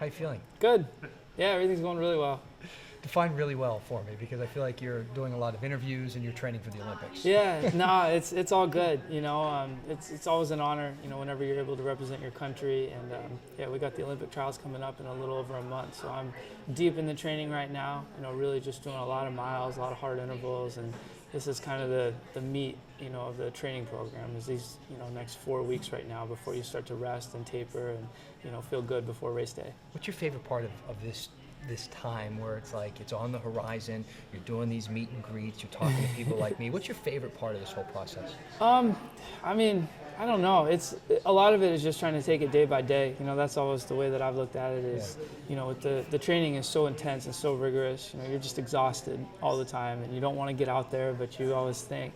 How you feeling? Good. Yeah, everything's going really well. Define really well for me, because I feel like you're doing a lot of interviews and you're training for the Olympics. Yeah, no, it's all good. It's always an honor, whenever you're able to represent your country. And yeah, we got the Olympic trials coming up in a little over a month, so I'm deep in the training right now. Really just doing a lot of miles, a lot of hard intervals, and this is kind of the meat, of the training program. Is these, next 4 weeks right now before you start to rest and taper and feel good before race day. What's your favorite part of this time where it's like it's on the horizon, you're doing these meet and greets, you're talking to people like me? What's your favorite part of this whole process? I don't know. It's a lot of it is just trying to take it day by day. That's always the way that I've looked at it is, with the training is so intense and so rigorous, you're just exhausted all the time and you don't want to get out there, but you always think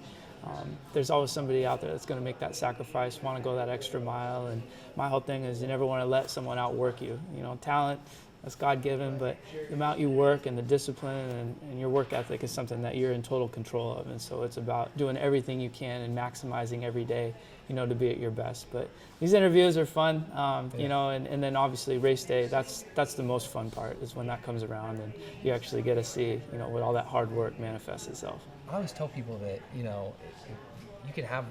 there's always somebody out there that's going to make that sacrifice, want to go that extra mile. And my whole thing is you never want to let someone outwork you. Talent, that's God-given, but the amount you work and the discipline and your work ethic is something that you're in total control of. And so it's about doing everything you can and maximizing every day, to be at your best. But these interviews are fun, and then obviously race day, that's the most fun part, is when that comes around and you actually get to see, what all that hard work manifests itself. I always tell people that, you can have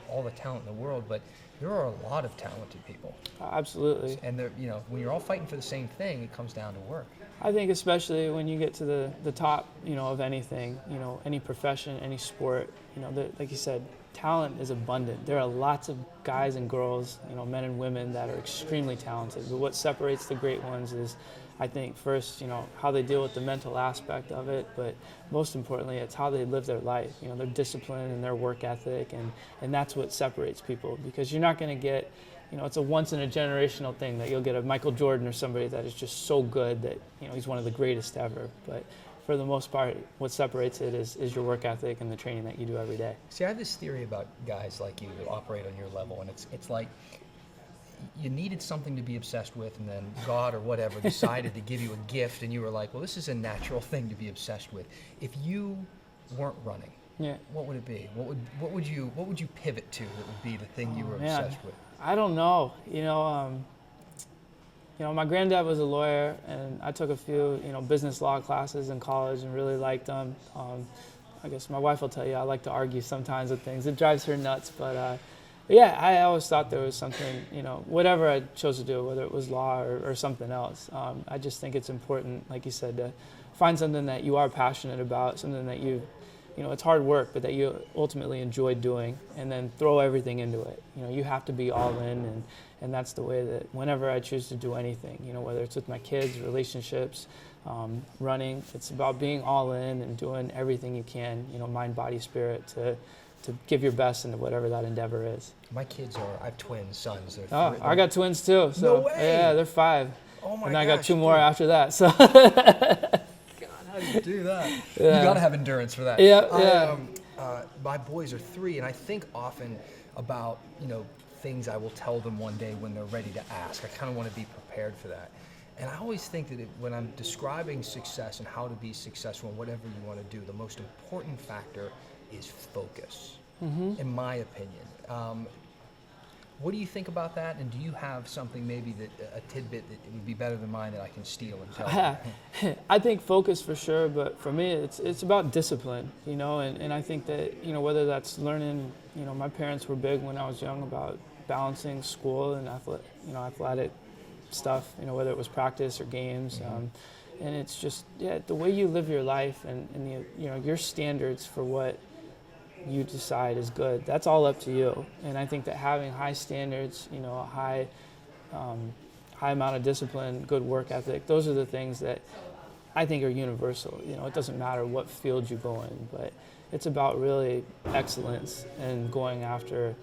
all the talent in the world, but there are a lot of talented people. Absolutely. And when you're all fighting for the same thing, it comes down to work. I think especially when you get to the top, of anything, any profession, any sport, like you said, talent is abundant. There are lots of guys and girls, men and women that are extremely talented. But what separates the great ones is, I think, first, how they deal with the mental aspect of it, but most importantly, it's how they live their life, their discipline and their work ethic, and that's what separates people, because you're not going to get, it's a once-in-a-generational thing that you'll get a Michael Jordan or somebody that is just so good that, he's one of the greatest ever. But for the most part, what separates it is your work ethic and the training that you do every day. See, I have this theory about guys like you who operate on your level, and it's like you needed something to be obsessed with, and then God or whatever decided to give you a gift, and you were like, well, this is a natural thing to be obsessed with. If you weren't running, what would it be? What would you pivot to that would be the thing you were obsessed with? I don't know. My granddad was a lawyer, and I took a few, business law classes in college and really liked them. I guess my wife will tell you I like to argue sometimes with things. It drives her nuts, but yeah, I always thought there was something, whatever I chose to do, whether it was law or something else. I just think it's important, like you said, to find something that you are passionate about, something that it's hard work, but that you ultimately enjoy doing, and then throw everything into it. You have to be all in, and that's the way that whenever I choose to do anything, whether it's with my kids, relationships, running, it's about being all in and doing everything you can, mind, body, spirit, to give your best into whatever that endeavor is. My kids I have twin sons. I got twins too. So, no way. Yeah, they're 5. Oh my And I gosh, got 2 more after that. So. How do you do that? Yeah. You gotta have endurance for that. Yeah. My boys are 3, and I think often about things I will tell them one day when they're ready to ask. I kind of want to be prepared for that. And I always think that when I'm describing success and how to be successful in whatever you want to do, the most important factor is focus, in my opinion. What do you think about that? And do you have something, maybe a tidbit that would be better than mine that I can steal and tell you? I think focus for sure, but for me, it's about discipline, and I think that, whether that's learning, my parents were big when I was young about balancing school and athletic stuff, whether it was practice or games. And it's just, the way you live your life and your standards for what you decide is good, that's all up to you. And I think that having high standards, a high amount of discipline, good work ethic, those are the things that I think are universal. It doesn't matter what field you go in, but it's about really excellence and going after,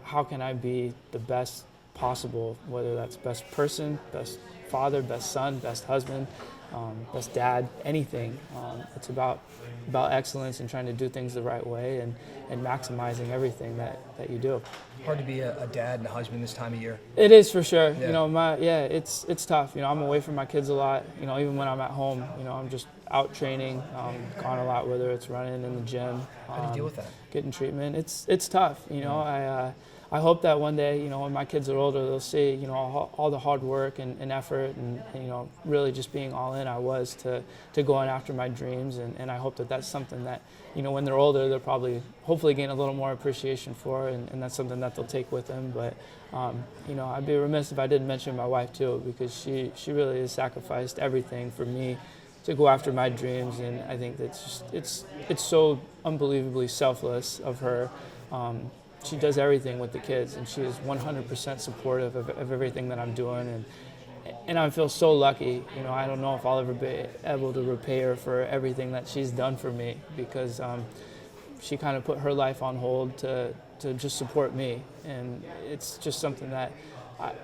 how can I be the best possible, whether that's best person, best father, best son, best husband, best dad, anything. It's about excellence and trying to do things the right way and maximizing everything that you do. Hard to be a dad and a husband this time of year. It is for sure. Yeah. It's tough. I'm away from my kids a lot. Even when I'm at home, I'm just out training, gone a lot, whether it's running in the gym. How do you deal with that? Getting treatment. It's tough. I I hope that one day, when my kids are older, they'll see, all the hard work and effort and really just being all in I was to going after my dreams. And I hope that that's something that, when they're older, they'll probably hopefully gain a little more appreciation for, and that's something that they'll take with them. But, I'd be remiss if I didn't mention my wife too, because she really has sacrificed everything for me to go after my dreams. And I think that's just, it's so unbelievably selfless of her. She does everything with the kids, and she is 100% supportive of everything that I'm doing, and I feel so lucky. I don't know if I'll ever be able to repay her for everything that she's done for me, because she kind of put her life on hold to just support me, and it's just something that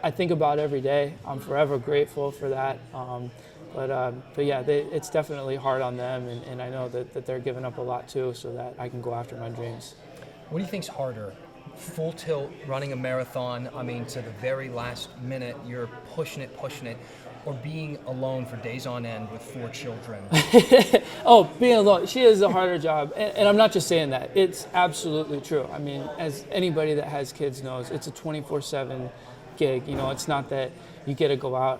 I think about every day. I'm forever grateful for that. But yeah, it's definitely hard on them, and I know that they're giving up a lot too, so that I can go after my dreams. What do you think's harder? Full tilt, running a marathon, to the very last minute, you're pushing it, or being alone for days on end with 4 children? Oh, being alone. She has a harder job. And I'm not just saying that. It's absolutely true. As anybody that has kids knows, it's a 24/7 gig. It's not that you get to go out.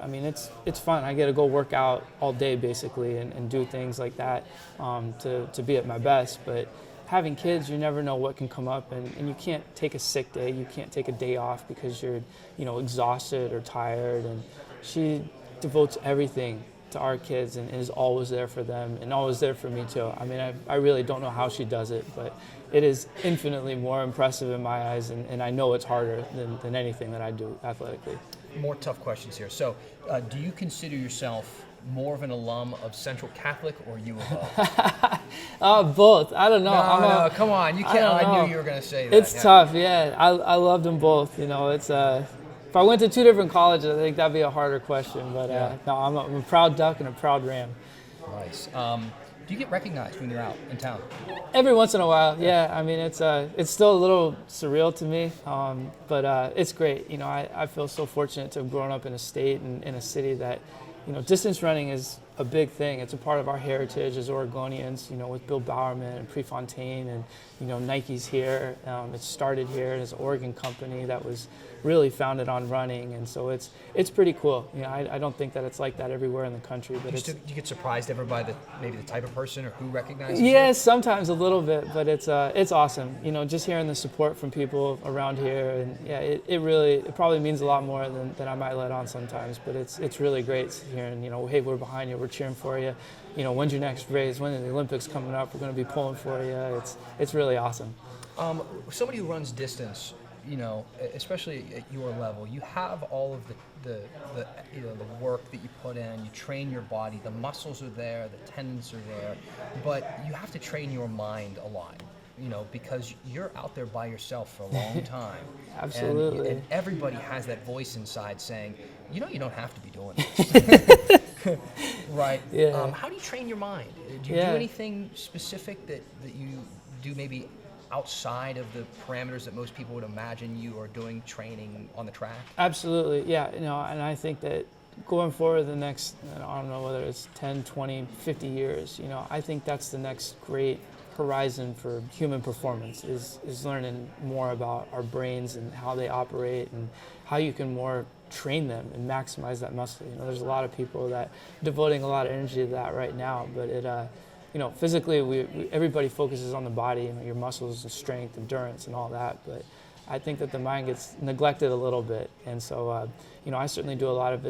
It's fun. I get to go work out all day basically and do things like that to be at my best. But having kids, you never know what can come up, and you can't take a sick day. You can't take a day off because you're, exhausted or tired. And she devotes everything to our kids and is always there for them and always there for me too. I really don't know how she does it, but it is infinitely more impressive in my eyes, and I know it's harder than anything that I do athletically. More tough questions here. So, do you consider yourself more of an alum of Central Catholic or U of O? Both. I don't know. No, come on. You can't. I knew you were going to say that. It's tough. Yeah, I loved them both. It's if I went to 2 different colleges, I think that'd be a harder question. But no, I'm a proud Duck and a proud Ram. Nice. Do you get recognized when you're out in town? Every once in a while, yeah. It's still a little surreal to me, but it's great. I feel so fortunate to have grown up in a state and in a city that, distance running is a big thing. It's a part of our heritage as Oregonians, with Bill Bowerman and Prefontaine, and, Nike's here. It started here as an Oregon company that was really founded on running, and so it's pretty cool. I don't think that it's like that everywhere in the country. But do you get surprised ever by maybe the type of person or who recognizes you? Yeah, sometimes a little bit, but it's awesome. Just hearing the support from people around here, and yeah, it probably means a lot more than I might let on sometimes. But it's really great hearing, hey, we're behind you, we're cheering for you. When's your next race? When are the Olympics coming up? We're going to be pulling for you. It's really awesome. Somebody who runs distance, especially at your level, you have all of the work that you put in. You train your body. The muscles are there. The tendons are there. But you have to train your mind a lot, because you're out there by yourself for a long time. Absolutely. And everybody has that voice inside saying, you don't have to be doing this. Right. Yeah. How do you train your mind? Do you do anything specific that you do maybe outside of the parameters that most people would imagine you are doing training on the track? Absolutely, yeah. And I think that going forward the next, I don't know whether it's 10, 20, 50 years, I think that's the next great horizon for human performance is learning more about our brains and how they operate and how you can more train them and maximize that muscle. There's a lot of people that devoting a lot of energy to that right now, but physically, everybody focuses on the body, your muscles and strength, endurance, and all that. But I think that the mind gets neglected a little bit, and so I certainly do a lot of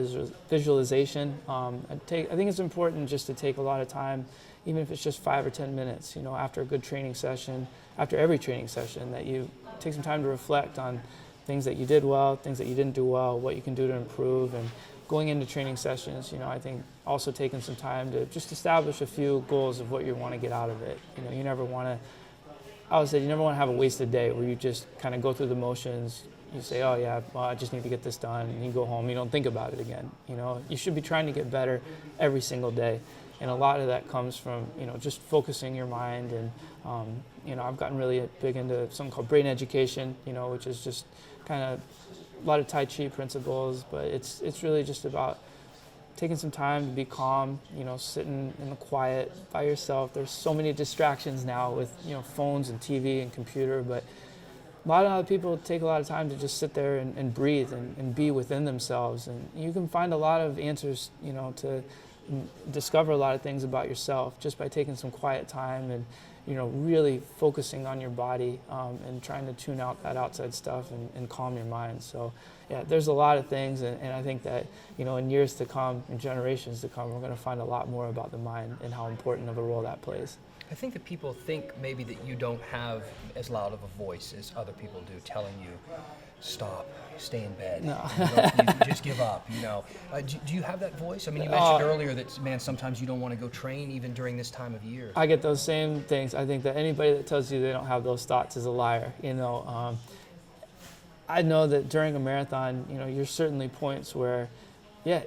visualization. I think it's important just to take a lot of time, even if it's just 5 or 10 minutes. After a good training session, after every training session, that you take some time to reflect on things that you did well, things that you didn't do well, what you can do to improve, and going into training sessions, I think also taking some time to just establish a few goals of what you want to get out of it. You never want to, I would say, you never want to have a wasted day where you just kind of go through the motions. You say, oh yeah, well, I just need to get this done, and you go home, you don't think about it again. You should be trying to get better every single day. And a lot of that comes from, just focusing your mind. And, I've gotten really big into something called brain education, which is just kind of a lot of Tai Chi principles, but it's really just about taking some time to be calm, sitting in the quiet by yourself. There's so many distractions now with, phones and TV and computer, but a lot of people take a lot of time to just sit there and breathe and be within themselves. And you can find a lot of answers, to discover a lot of things about yourself just by taking some quiet time and, really focusing on your body and trying to tune out that outside stuff and calm your mind. So, yeah, there's a lot of things. And I think that, in years to come, in generations to come, we're going to find a lot more about the mind and how important of a role that plays. I think that people think maybe that you don't have as loud of a voice as other people do, telling you, stop, stay in bed, No. you just give up, Do you have that voice? I mean, you mentioned earlier that, man, sometimes you don't want to go train even during this time of year. I get those same things. I think that anybody that tells you they don't have those thoughts is a liar, I know that during a marathon, there's certainly points where, you're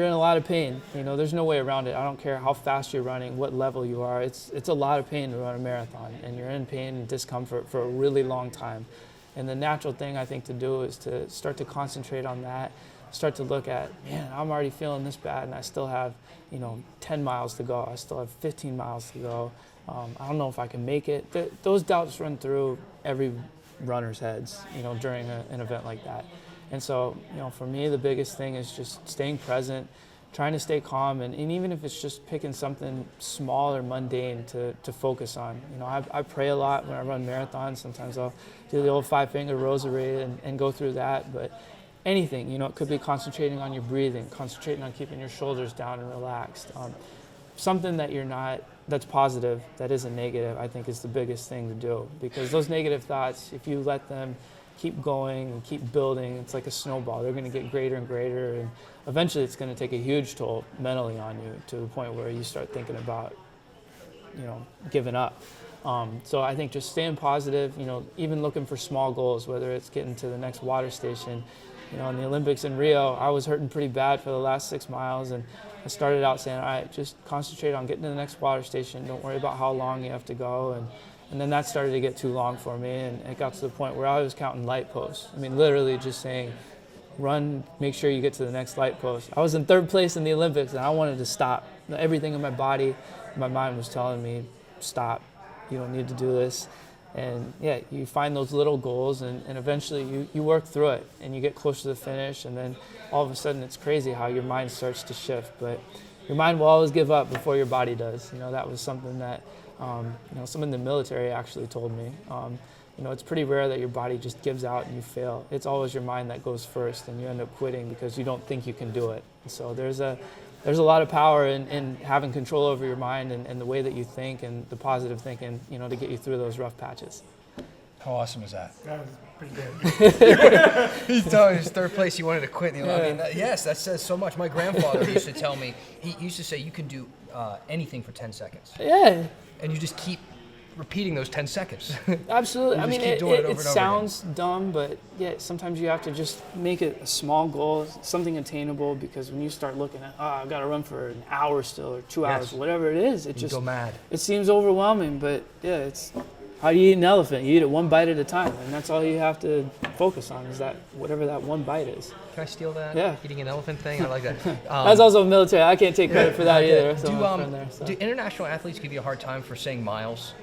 in a lot of pain. There's no way around it. I don't care how fast you're running, what level you are. It's a lot of pain to run a marathon, and you're in pain and discomfort for a really long time. And the natural thing I think to do is to start to concentrate on that, start to look at, man, I'm already feeling this bad, and I still have, 10 miles to go. I still have 15 miles to go. I don't know if I can make it. Those doubts run through every runner's heads, during an event like that. And so, for me, the biggest thing is just staying present, trying to stay calm, and even if it's just picking something small or mundane to focus on. I pray a lot when I run marathons. Sometimes I'll do the old 5-finger rosary and go through that. But anything, it could be concentrating on your breathing, concentrating on keeping your shoulders down and relaxed. Something that that's positive, that isn't negative, I think is the biggest thing to do. Because those negative thoughts, if you let them keep going and keep building, it's like a snowball. They're going to get greater and greater, and eventually it's going to take a huge toll mentally on you to the point where you start thinking about, giving up. So I think just staying positive, even looking for small goals, whether it's getting to the next water station. In the Olympics in Rio, I was hurting pretty bad for the last 6 miles, and I started out saying, all right, just concentrate on getting to the next water station. Don't worry about how long you have to go. And then that started to get too long for me, and it got to the point where I was counting light posts. I mean, literally just saying, run, make sure you get to the next light post. I was in 3rd place in the Olympics, and I wanted to stop. Everything in my body, my mind was telling me, stop, you don't need to do this. And you find those little goals, and eventually you work through it, and you get close to the finish, and then all of a sudden it's crazy how your mind starts to shift. But your mind will always give up before your body does. That was something that someone in the military actually told me. It's pretty rare that your body just gives out and you fail. It's always your mind that goes first, and you end up quitting because you don't think you can do it. And so there's a lot of power in having control over your mind and the way that you think and the positive thinking, to get you through those rough patches. How awesome is that? That was pretty good. He's telling his 3rd place, he wanted to quit. Yes, that says so much. My grandfather used to tell me, he used to say, you can do anything for 10 seconds. Yeah. And you just keep repeating those 10 seconds. Absolutely. You I just mean, keep doing it over it and over sounds dumb, but sometimes you have to just make it a small goal, something attainable, because when you start looking at, I've got to run for an hour still or 2 hours, Yes. whatever it is, it You just go mad. It seems overwhelming, but it's how do you eat an elephant? You eat it one bite at a time, and that's all you have to focus on is that whatever that one bite is. Can I steal that? Yeah. Eating an elephant thing? I like that. That's also military. I can't take credit for that either. So Do, I'm from there, so. do international athletes give you a hard time for saying miles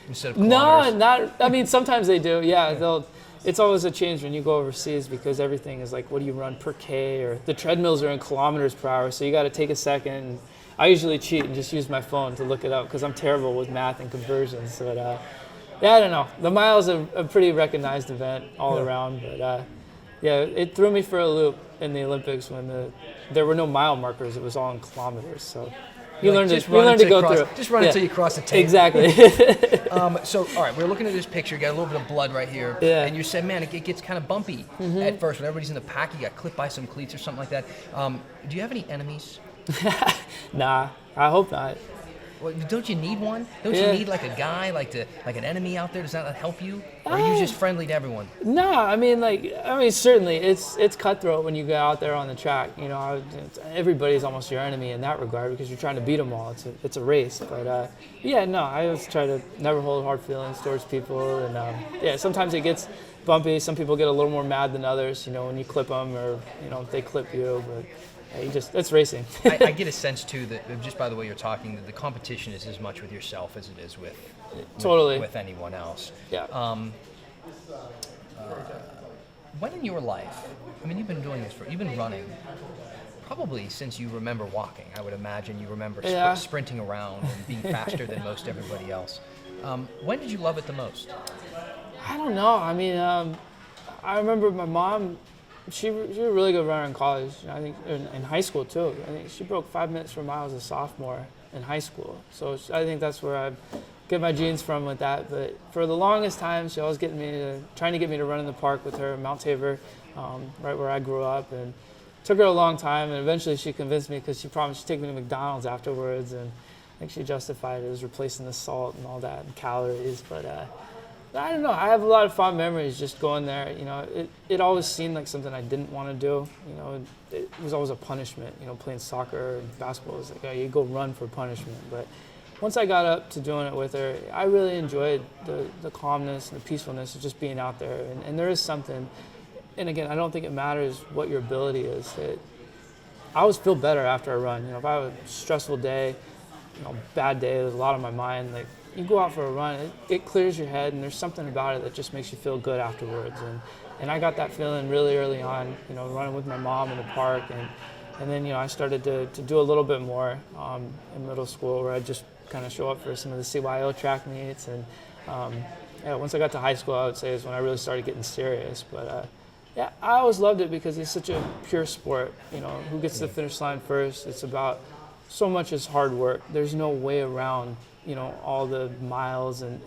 instead of No, kilometers? not. I mean, sometimes they do. Yeah, it's always a change when you go overseas because everything is like, what do you run per K, or the treadmills are in kilometers per hour, so you got to take a second. I usually cheat and just use my phone to look it up because I'm terrible with math and conversions. But I don't know. The mile is a pretty recognized event all around, but it threw me for a loop in the Olympics when there were no mile markers. It was all in kilometers. So you learn to go through it. Just run until you cross the tape. Exactly. So, all right, we're looking at this picture. You got a little bit of blood right here. Yeah. And you said, man, it gets kind of bumpy at first. When everybody's in the pack, you got clipped by some cleats or something like that. Do you have any enemies? Nah, I hope not. Well, don't you need one? Don't you need like a guy, like an enemy out there? Does that help you? Or are you just friendly to everyone? No, I mean certainly it's cutthroat when you go out there on the track. Everybody's almost your enemy in that regard because you're trying to beat them all. It's a race, but I always try to never hold hard feelings towards people, and sometimes it gets bumpy. Some people get a little more mad than others, when you clip them or if they clip you, but that's racing. I get a sense too that just by the way you're talking, that the competition is as much with yourself as it is with Totally. with anyone else. Yeah. When in your life, I mean, you've been running probably since you remember walking. I would imagine you remember sprinting around and being faster than most everybody else. When did you love it the most? I don't know. I mean, I remember my mom. She was a really good runner in college. I think in high school too. I think she broke 5 minutes per mile as a sophomore in high school. So I think that's where I get my genes from with that. But for the longest time, she always trying to get me to run in the park with her in Mount Tabor, right where I grew up. And it took her a long time, and eventually she convinced me because she promised she'd take me to McDonald's afterwards. And I think she justified it as replacing the salt and all that and calories. But I don't know. I have a lot of fond memories just going there. You know, it always seemed like something I didn't want to do. You know, it was always a punishment. You know, playing soccer and basketball was like, oh, you go run for punishment. But once I got up to doing it with her, I really enjoyed the calmness and the peacefulness of just being out there. And there is something, and again, I don't think it matters what your ability is. I always feel better after I run. You know, if I have a stressful day, you know, bad day, there's a lot on my mind, like, you go out for a run, it clears your head, and there's something about it that just makes you feel good afterwards. And I got that feeling really early on, you know, running with my mom in the park. And then, you know, I started to do a little bit more in middle school, where I'd just kind of show up for some of the CYO track meets. And once I got to high school, I would say is when I really started getting serious. But I always loved it because it's such a pure sport. You know, who gets to the finish line first? It's about so much is hard work. There's no way around, you know, all the miles and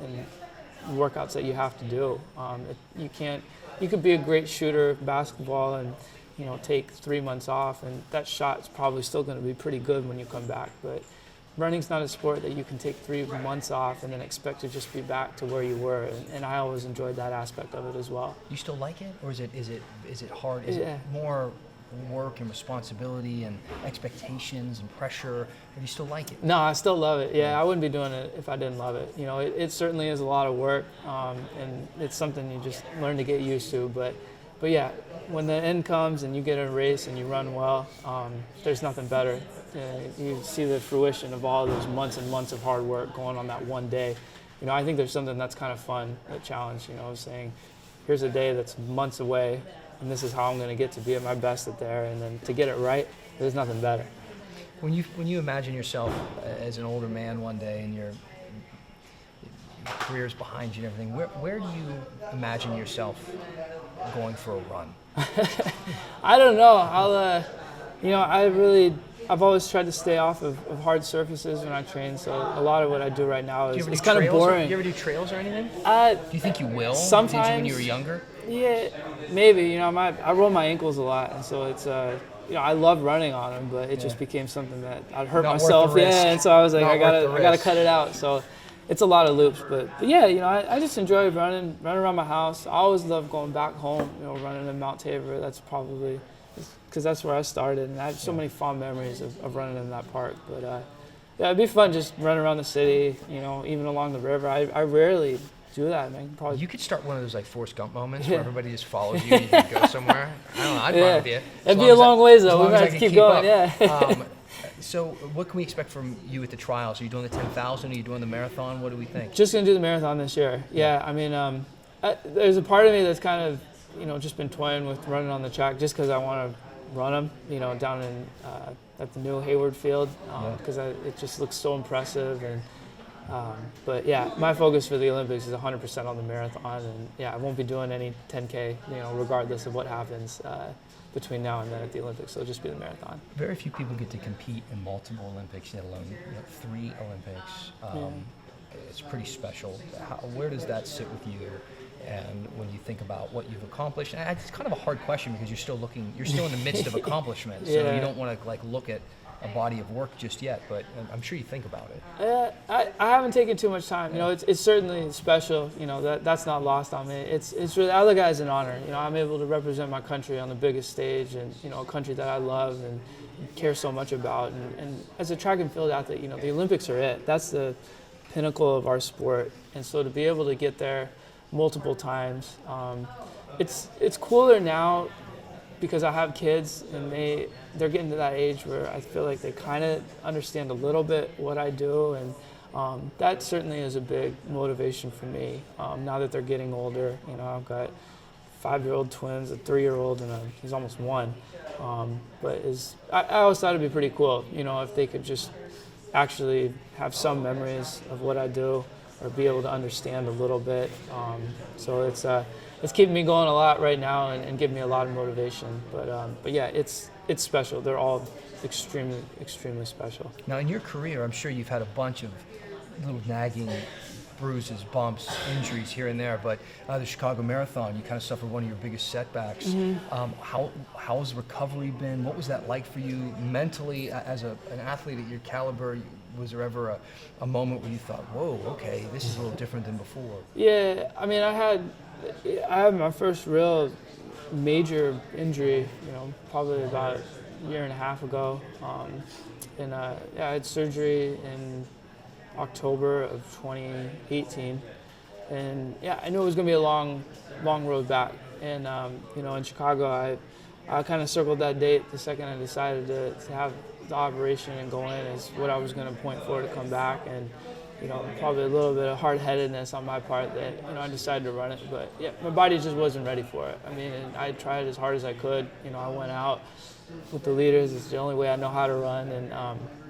workouts that you have to do. You could be a great shooter of basketball and, you know, take 3 months off, and that shot's probably still going to be pretty good when you come back. But running's not a sport that you can take 3 months off and then expect to just be back to where you were. And I always enjoyed that aspect of it as well. You still like it, or is it hard? Is it more work and responsibility and expectations and pressure, or do you still like it? No, I still love it. Yeah, I wouldn't be doing it if I didn't love it. You know, it certainly is a lot of work, and it's something you just learn to get used to. But yeah, when the end comes and you get a race and you run well, there's nothing better. You see the fruition of all those months and months of hard work going on that one day. You know, I think there's something that's kind of fun, that challenge, you know, saying, here's a day that's months away, and this is how I'm going to get to be at my best at there, and then to get it right, there's nothing better. When you imagine yourself as an older man one day and your career's behind you and everything, where do you imagine yourself going for a run? I don't know. I've always tried to stay off of hard surfaces when I train, so a lot of what I do right now is it's kind of boring. Do you ever do trails or anything? Do you think you will? Sometimes. Did you when you were younger? Yeah, maybe. You know, I roll my ankles a lot, and so it's you know, I love running on them, but it just became something that I'd hurt myself. Yeah, and so I was like, I gotta cut it out. So it's a lot of loops, but yeah, you know, I just enjoy running around my house. I always love going back home. You know, running in Mount Tabor. That's probably because that's where I started, and I have so many fond memories of running in that park. But yeah, it'd be fun just running around the city. You know, even along the river. I rarely do that, man. Probably. You could start one of those like Forrest Gump moments where everybody just follows you and you can go somewhere. I don't know. I'd run with you. It'd be a long ways though. We might have to keep going. Yeah. So what can we expect from you at the trials? Are you doing the 10,000? Are you doing the marathon? What do we think? Just gonna do the marathon this year. Yeah. I mean, there's a part of me that's kind of, you know, just been toying with running on the track just because I want to run them, you know, down in at the new Hayward Field because it just looks so impressive. And but yeah, my focus for the Olympics is 100% on the marathon, and yeah, I won't be doing any 10K, you know, regardless of what happens between now and then at the Olympics. So it'll just be the marathon. Very few people get to compete in multiple Olympics, let alone 3 Olympics. It's pretty special. Where does that sit with you? And when you think about what you've accomplished, and it's kind of a hard question because you're still in the midst of accomplishments, so you don't want to like look at a body of work just yet, but I'm sure you think about it. I haven't taken too much time. You know, it's certainly special. You know, that's not lost on me. It's really, I look at it as an honor. You know, I'm able to represent my country on the biggest stage, and you know, a country that I love and care so much about. And as a track and field athlete, you know, the Olympics are it. That's the pinnacle of our sport, and so to be able to get there multiple times, it's cooler now because I have kids and they're getting to that age where I feel like they kind of understand a little bit what I do, and that certainly is a big motivation for me. Now that they're getting older, I've got 5-year-old twins, a 3-year-old, and he's almost 1. But I always thought it'd be pretty cool, if they could just actually have some memories of what I do, or be able to understand a little bit. So it's keeping me going a lot right now, and giving me a lot of motivation. But yeah, it's special. They're all extremely, extremely special. Now, in your career, I'm sure you've had a bunch of little nagging bruises, bumps, injuries here and there, but the Chicago Marathon, you kind of suffered one of your biggest setbacks. How's recovery been? What was that like for you mentally as an athlete at your caliber? Was there ever a moment where you thought, whoa, okay, this is a little different than before? Yeah, I mean, I had my first real major injury, probably about a year and a half ago. I had surgery in October of 2018, and I knew it was going to be a long road back. And in Chicago, I kind of circled that date the second I decided to have the operation and go in as what I was going to point for to come back. And probably a little bit of hard-headedness on my part that I decided to run it, but my body just wasn't ready for it. I mean, and I tried as hard as I could. I went out with the leaders. It's the only way I know how to run, and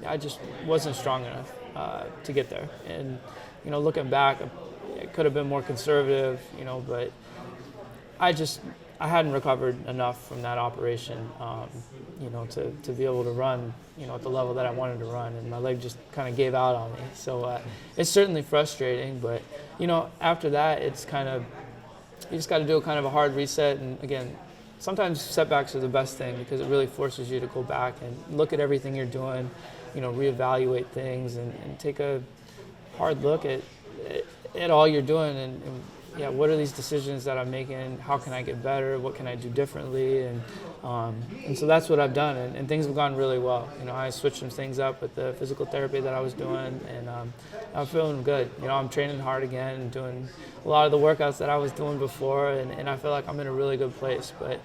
I just wasn't strong enough to get there. And looking back, I could have been more conservative, but I hadn't recovered enough from that operation, to be able to run, at the level that I wanted to run, and my leg just kind of gave out on me. So it's certainly frustrating, but after that, it's kind of, you just got to do a kind of a hard reset. And again, sometimes setbacks are the best thing, because it really forces you to go back and look at everything you're doing, reevaluate things, and take a hard look at all you're doing, and what are these decisions that I'm making? How can I get better? What can I do differently? And so that's what I've done, and things have gone really well. I switched some things up with the physical therapy that I was doing, and I'm feeling good. I'm training hard again and doing a lot of the workouts that I was doing before, and I feel like I'm in a really good place. But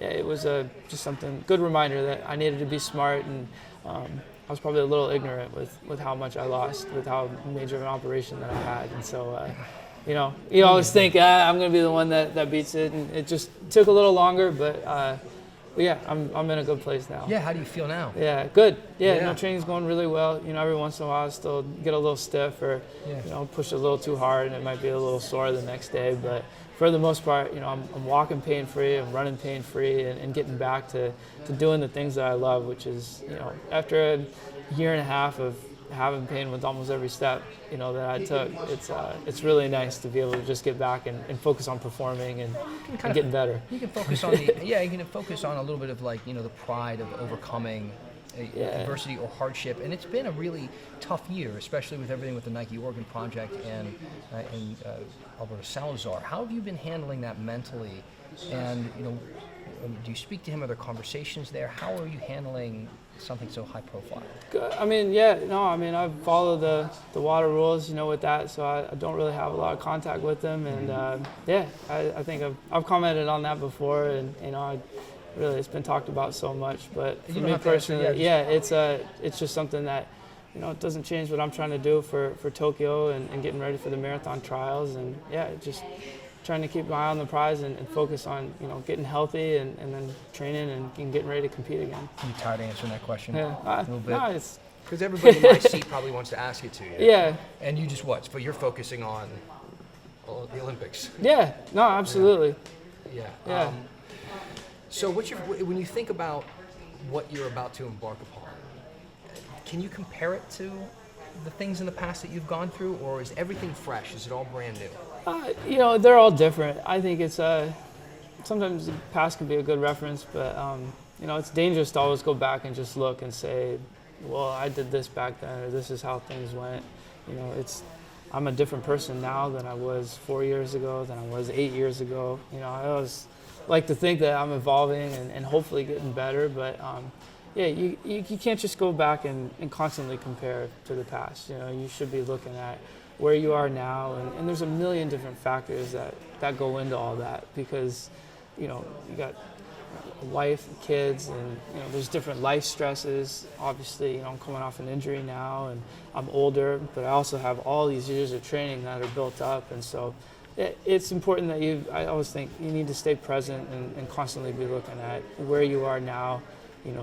it was just something, good reminder that I needed to be smart, and I was probably a little ignorant with how much I lost, with how major of an operation that I had. And so you always think, I'm going to be the one that beats it, and it just took a little longer, but I'm in a good place now. Yeah, how do you feel now? Yeah, good. Yeah, training's going really well. Every once in a while I still get a little stiff, or push a little too hard, and it might be a little sore the next day, but for the most part, I'm walking pain-free, I'm running pain-free, and getting back to doing the things that I love, which is, after a year and a half of having pain with almost every step, that I took, it's really nice to be able to just get back and focus on performing and getting better. You can focus on you can focus on a little bit of the pride of overcoming adversity or hardship, and it's been a really tough year, especially with everything with the Nike Oregon project and Alberto Salazar. How have you been handling that mentally? And do you speak to him? Are there conversations there? How are you handling something so high profile? I I follow the water rules, with that, so I don't really have a lot of contact with them, and I think I've commented on that before, and it's been talked about so much, but for me personally, it's just something that it doesn't change what I'm trying to do for Tokyo and getting ready for the marathon trials, and just trying to keep my eye on the prize and focus on getting healthy and then training and getting ready to compete again. Are you tired of answering that question? Yeah, a little bit. No, it's because everybody in my seat probably wants to ask it to you. Yeah. And you just but you're focusing on the Olympics. Yeah. No, absolutely. Yeah. So when you think about what you're about to embark upon, can you compare it to the things in the past that you've gone through, or is everything fresh? Is it all brand new? They're all different. I think it's sometimes the past can be a good reference, but it's dangerous to always go back and just look and say, well, I did this back then, or this is how things went. I'm a different person now than I was 4 years ago, than I was 8 years ago. I always like to think that I'm evolving and hopefully getting better, but you can't just go back and constantly compare to the past. You should be looking at where you are now, and there's a million different factors that go into all that, because you got a wife, and kids, and there's different life stresses. Obviously, I'm coming off an injury now, and I'm older, but I also have all these years of training that are built up, and so it's important that I always think you need to stay present and constantly be looking at where you are now,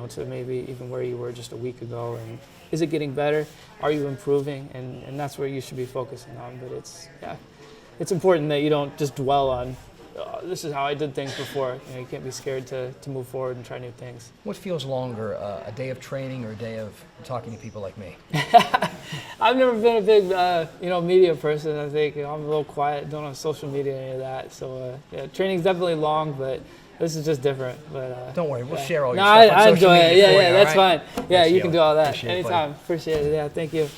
to maybe even where you were just a week ago, and is it getting better? Are you improving? And that's where you should be focusing on. But it's important that you don't just dwell on, this is how I did things before. You can't be scared to move forward and try new things. What feels longer, a day of training or a day of talking to people like me? I've never been a big, media person. I think I'm a little quiet, don't have social media, any of that. So training's definitely long, but this is just different. But don't worry, we'll share all your no, stuff on I social enjoy media it. Yeah, for you, that's all right? fine. Yeah, Thanks, you can do all that Appreciate it, anytime. buddy. Appreciate it. Yeah, thank you.